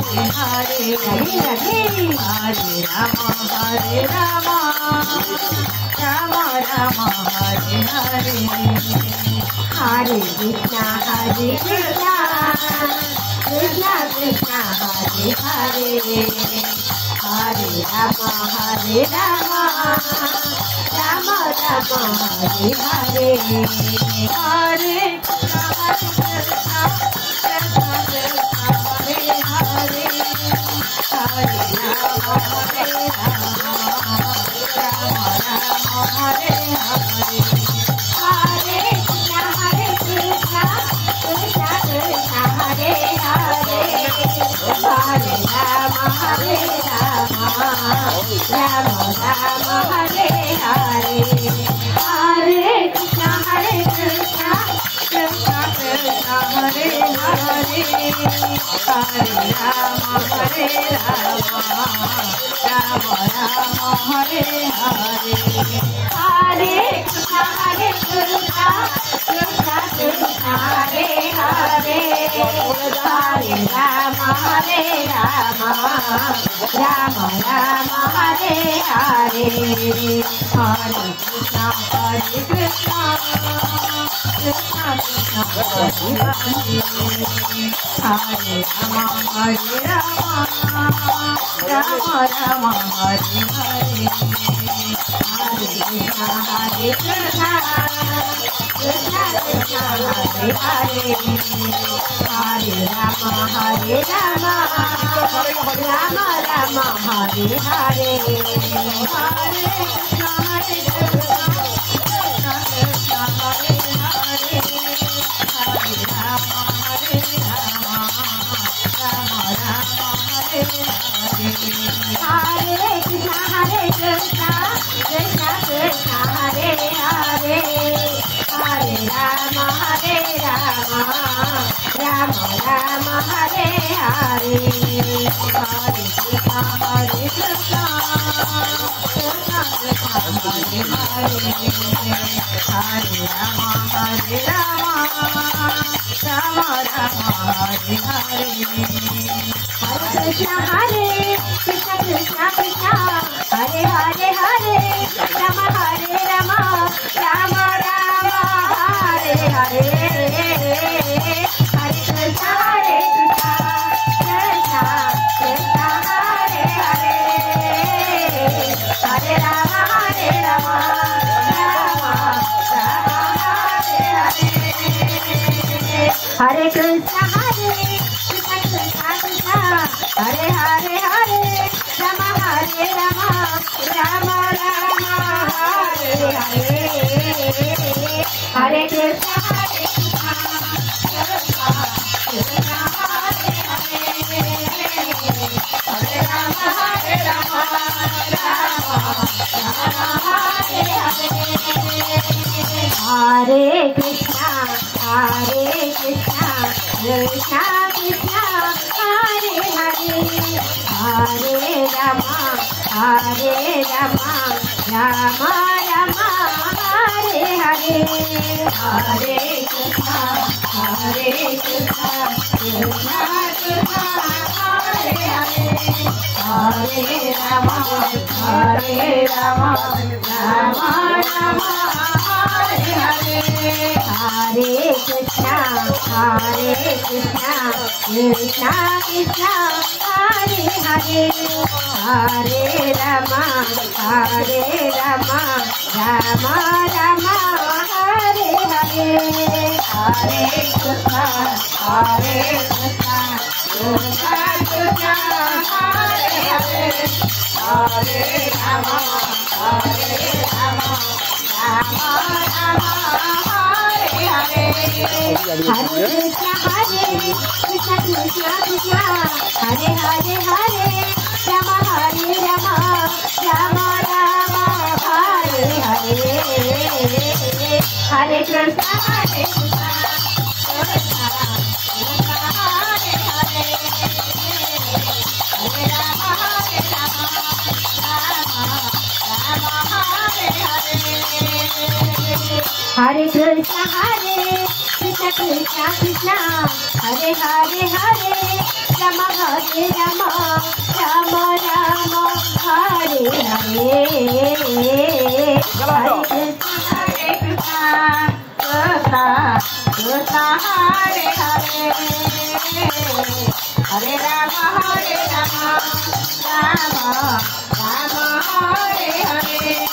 Hare Rama Rama Rama Hare Hare Hare Krishna Krishna Krishna Hare Hare Hare Rama Rama Rama Hare Hare Hare Krishna Krishna Hare Hare Hare Rama Rama Rama Hare Hare Hare Krishna Krishna Krishna Hare Hare Hare Rama Rama Rama Hare Hare Hare Krishna Krishna Krishna Hare Hare Hare Rama Rama Rama Hare Hare Hare Krishna Krishna Krishna Hare Hare Hare Rama Rama Rama Hare Hare Hare Krishna Krishna Krishna Hare Hare Rama Rama Rama Hare Hare Hare Krishna Krishna Krishna Hare Hare Hare Rama Rama Rama Hare Hare Hare Krishna Krishna Krishna Hare Hare Hare Rama Rama Rama Hare Hare Hare Krishna Krishna Krishna Hare Hare Hare Rama Rama Rama Hare Hare Hare Krishna Krishna Krishna Hare Hare Hare Rama Rama Rama Hare Hare Hare Krishna Krishna Krishna Hare Hare Hare Rama Rama Rama Hare Hare Hare Krishna Krishna Krishna Hare Hare Hare Rama Rama Rama Hare Hare Hare Krishna Krishna Krishna Hare Hare Hare Rama Rama Rama Hare Hare Hare Krishna Krishna Krishna Hare Hare Hare Rama Rama Rama Hare Hare Hare Krishna Krishna Krishna Hare Hare Hare Rama Rama Rama Hare Hare Hare Krishna Krishna Krishna Hare Hare Hare Rama Rama Rama Hare Hare Hare Krishna Krishna Krishna Hare Hare Hare Rama Rama Rama Hare Hare Hare Krishna Krishna Krishna Hare Hare Hare Rama Rama Rama Hare Hare Hare Krishna Krishna Krishna Hare Hare Rama Rama Rama Hare Hare Hare Krishna Krishna Krishna Hare Hare Hare Rama Rama Hare Hare Hare Krishna Krishna Krishna Hare Hare Rama Hare Rama Rama Rama Hare Hare Hare Krishna Krishna Krishna Hare Hare Hare Rama Rama Rama Hare Hare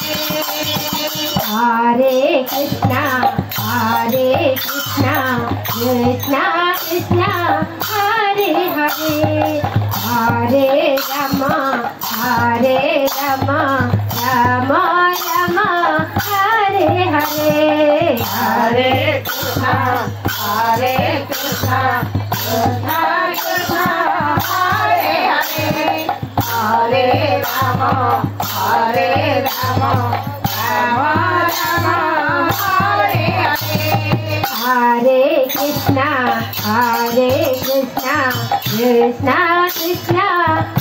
Hare Krishna Krishna Krishna Hare Hare Hare Rama Rama Rama Hare Hare Hare Krishna Krishna Krishna Hare Hare Hare Rama Rama Rama Hare Hare Hare Krishna Krishna Krishna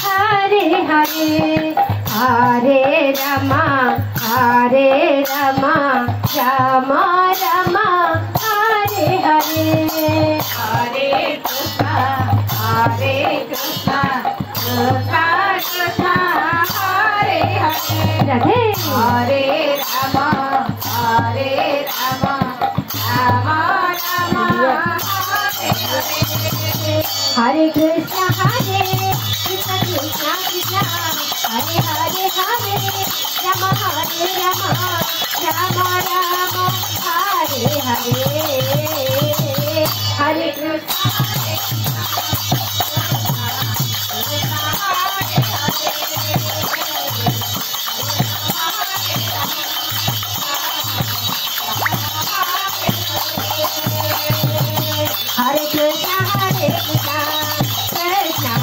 Hare Hare Hare Rama Rama Rama Hare Hare Hare Krishna Krishna Krishna Hare Hare Radhe Hare Rama Rama Rama Hare Hare Hare Krishna Krishna Krishna Hare Hare Rama Rama Rama Hare Hare Hare Krishna Hare Krishna Krishna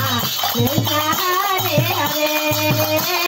Krishna Hare Hare